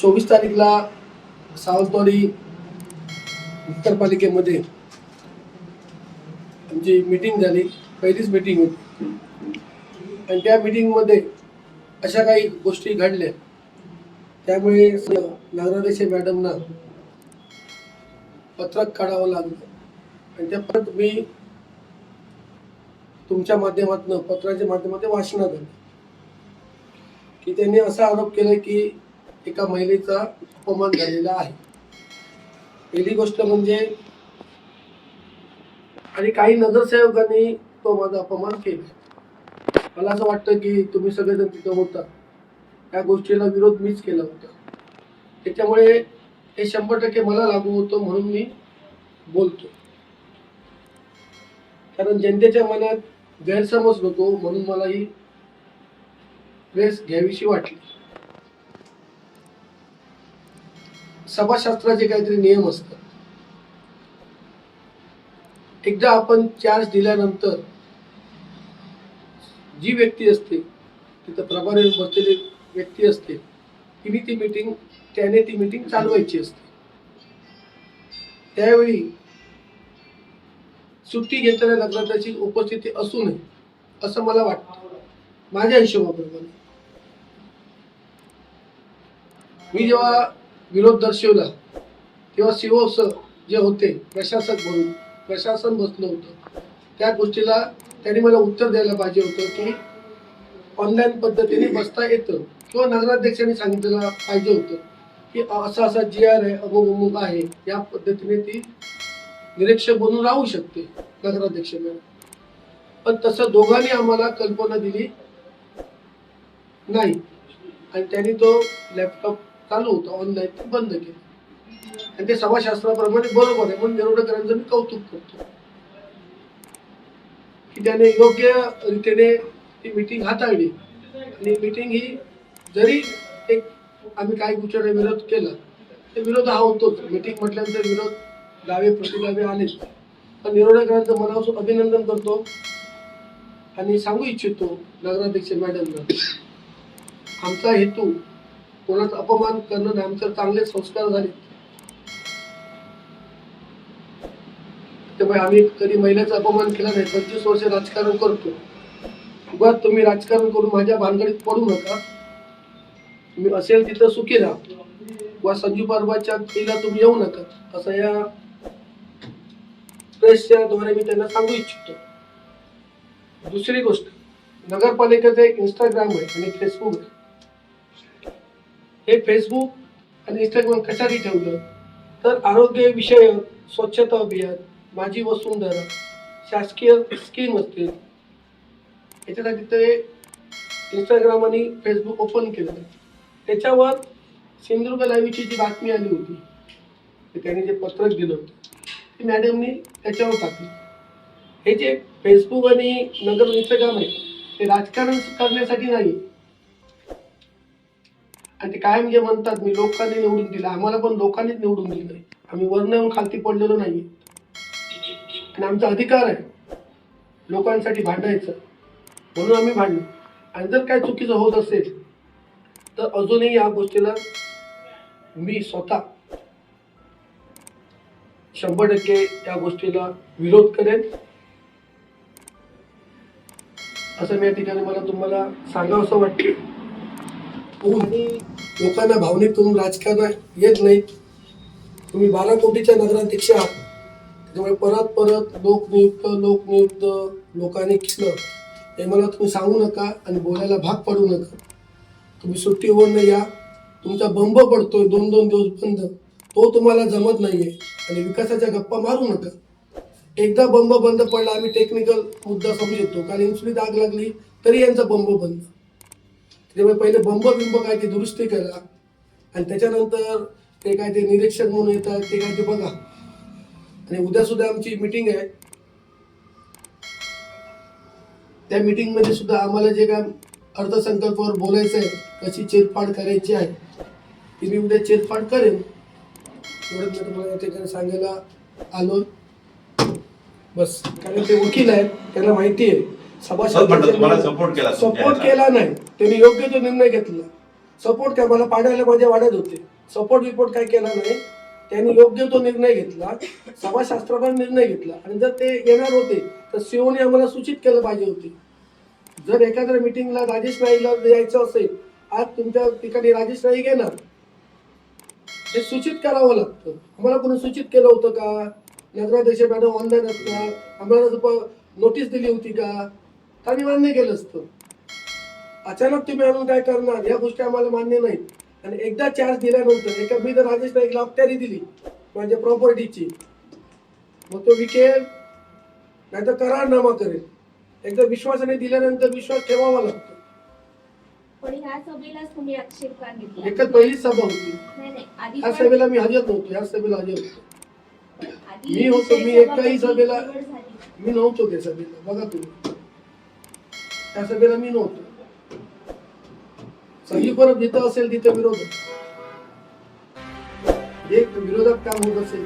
24 तारीखला सावंतवाडी नगरपालिकेमध्ये आमची मीटिंग झाली, पहिलीच मीटिंग होती. आणि त्या मीटिंगमध्ये अशा काही गोष्टी घडल्या, त्यामुळे नगराध्यक्ष मॅडमना पत्रक काढावं लागलं. आणि त्या परत मी तुमच्या माध्यमातून पत्राच्या माध्यमातून वाचनात आलं की त्यांनी असा आरोप केला की एका महिलेचा अपमान झालेला आहे. पहिली गोष्ट म्हणजे, आणि काही नगरसेवकांनी तो माझा अपमान केला. मला असं वाटतं की तुम्ही सगळेजण तिथं होता, त्या गोष्टीला विरोध मीच केला होता. त्याच्यामुळे हे 100% मला लागू होतं, म्हणून मी बोलतो. कारण जनतेच्या मनात गैरसमज नको म्हणून मला ही प्रेस घ्यावीशी वाटली. सभाशास्त्राचे काहीतरी नियम असतात. एकदा आपण चार्ज दिल्यानंतर जी व्यक्ती असते, तिथं प्रभारी बसलेली व्यक्ती असते, त्याने ती मीटिंग चालवायची असते. त्यावेळी सुट्टी घेताना नगराध्यक्षाची उपस्थिती असू नये असं मला वाटतं, माझ्या हिशोबाप्रमाणे. मी जेव्हा विरोध दर्शवला तेव्हा सीओ सर जे होते, प्रशासन बसलं होतं, त्या गोष्टीला त्यांनी मला उत्तर द्यायला पाहिजे होतं की ऑनलाईन पद्धतीने बसता येतं, किंवा नगराध्यक्षांनी सांगितलं पाहिजे होतं की असा GR आहे, अमुक आहे, या पद्धतीने ती निरीक्षक बनून राहू शकते नगराध्यक्ष मॅडम. पण तसं दोघांनी आम्हाला कल्पना दिली नाही, आणि त्यांनी तो लॅपटॉप चालू होता ऑनलाईन, ते बंद केलं. आणि ते सभाशास्त्राप्रमाणे बरोबर आहे, म्हणून निरोधकांचं मी कौतुक करतो की त्याने योग्य रीतीने ती मीटिंग हाताळली. आणि मीटिंग ही जरी एक आम्ही काही गोष्टींना विरोध केला, ते विरोध हा होतोच. मीटिंग म्हटल्यानंतर विरोध गावे प्रतिगावे आलेच. पण निरोधकांचं मनापासून अभिनंदन करतो आणि सांगू इच्छितो नगराध्यक्ष मॅडमला, आमचा हेतू कोणाचा अपमान करणं नाही, आमचे चांगले संस्कार झाले. त्यामुळे आम्ही कधी महिलेचा अपमान केला नाही. 25 वर्ष राजकारण करतो. उगाच तुम्ही राजकारण करून माझ्या भानगडीत पडू नका. तुम्ही असेल तिथं सुखी राहा, किंवा संजू परबाच्या तिला तुम्ही येऊ नका, असं या प्रेसच्या द्वारे मी त्यांना सांगू इच्छितो. दुसरी गोष्ट, नगरपालिकेचं एक इंस्टाग्राम आहे आणि फेसबुक आहे. हे फेसबुक आणि इंस्टाग्राम कशासाठी ठेवलं तर आरोग्य विषय, स्वच्छता अभियान, माझी वसुंधरा, शासकीय स्कीम असतील, याच्यासाठी ते इंस्टाग्राम आणि फेसबुक ओपन केलं. त्याच्यावर सिंधुदुर्ग लाईव्हची जी बातमी आली होती, त्यांनी जे पत्रक दिलं होतं, ते मॅडमनी त्याच्यावर टाकलं. हे जे फेसबुक आणि इंस्टाग्राम आहे, ते राजकारण करण्यासाठी नाही. आणि ते कायम जे म्हणतात, मी लोकांनी निवडून दिलं, आम्हाला पण लोकांनीच निवडून दिलं आहे. आम्ही वरनं येऊन खालती पडलेलो नाही, आणि आमचा अधिकार आहे लोकांसाठी भांडायचं, म्हणून आम्ही भांडलो. आणि जर काय चुकीचं होत असेल तर अजूनही या गोष्टीला मी स्वतः 100% या गोष्टीला विरोध करेन, असं मी या ठिकाणी मला तुम्हाला सांगावं असं वाटतं. आणि लोकांना भावनिकतून राजकारण येत नाही. तुम्ही 12 कोटीच्या नगराध्यक्ष आहात, त्यामुळे परत लोकनियुक्त लोकांनी केलं हे मला तुम्ही सांगू नका आणि बोलायला भाग पडू नका. तुम्ही सुट्टीवरनं या, तुमचा बंब पडतोय 2-2 दिवस बंद, तो तुम्हाला जमत नाहीये, आणि विकासाच्या गप्पा मारू नका. एकदा बंब बंद पडला, आम्ही टेक्निकल मुद्दा समजतो, कारण इन्सुलिन आग लागली तरी यांचा बंब बंद. त्यामुळे पहिले बंब काय ते दुरुस्ती करा, आणि त्याच्यानंतर ते काय ते निरीक्षक म्हणून येतात, ते काय ते बघा. आणि उद्या सुद्धा आमची मीटिंग आहे, त्या मीटिंगमध्ये सुद्धा आम्हाला जे काय अर्थसंकल्पावर बोलायचं आहे, कशी चिरफाड करायची आहे, ती मी उद्या चिरफाड करेन. एवढंच मी तुम्हाला या ठिकाणी सांगायला आलो बस. कारण ते वकील आहेत, त्याला माहिती आहे सभासद सपोर्ट सपोर्ट केला नाही, त्यांनी योग्य तो निर्णय घेतला. सपोर्ट काय, मला पाडायला माझ्या वाड्यात होते, सपोर्ट रिपोर्ट काय केला नाही. त्यांनी योग्य तो निर्णय घेतला, समाजशास्त्रावर निर्णय घेतला. आणि जर ते येणार होते तर सीओने आम्हाला सूचित केलं पाहिजे होते. जर एखाद्या मिटिंगला राजेश नाईकला यायचं असेल, आज तुमच्या ठिकाणी राजेश नाईक येणार, हे सूचित करावं लागतं. आम्हाला कोणी सूचित केलं होतं का? नगराध्यक्ष मॅडम ऑनलाईन असणार, आम्हाला नोटीस दिली होती का? आम्ही मान्य केलं असतं. अचानक तुम्ही आणून काय करणार, या गोष्टी आम्हाला मान्य नाहीत. आणि एकदा चार्ज दिल्यानंतर एका मी जर राजेश नाईकला अखत्यारी दिली माझ्या प्रॉपर्टीची, मग तो विकेल नाही तर करारनामा करेल. एकदा विश्वासाने दिल्यानंतर विश्वास ठेवावा लागतो. पण ह्या सभेलाच तुम्ही आक्षेप का घेतला? एकच पहिलीच सभा होती. नाही आधी या सभेला मी हजर नव्हतो, या सभेला हजर होतो. मी होतो, मी एकाही सभेला मी नव्हतो. त्या सभेला बघा तुम्ही, त्या सभेला मी नव्हतो. सगळीकडे जिथं असेल तिथं विरोध, एक विरोधात काम होत असेल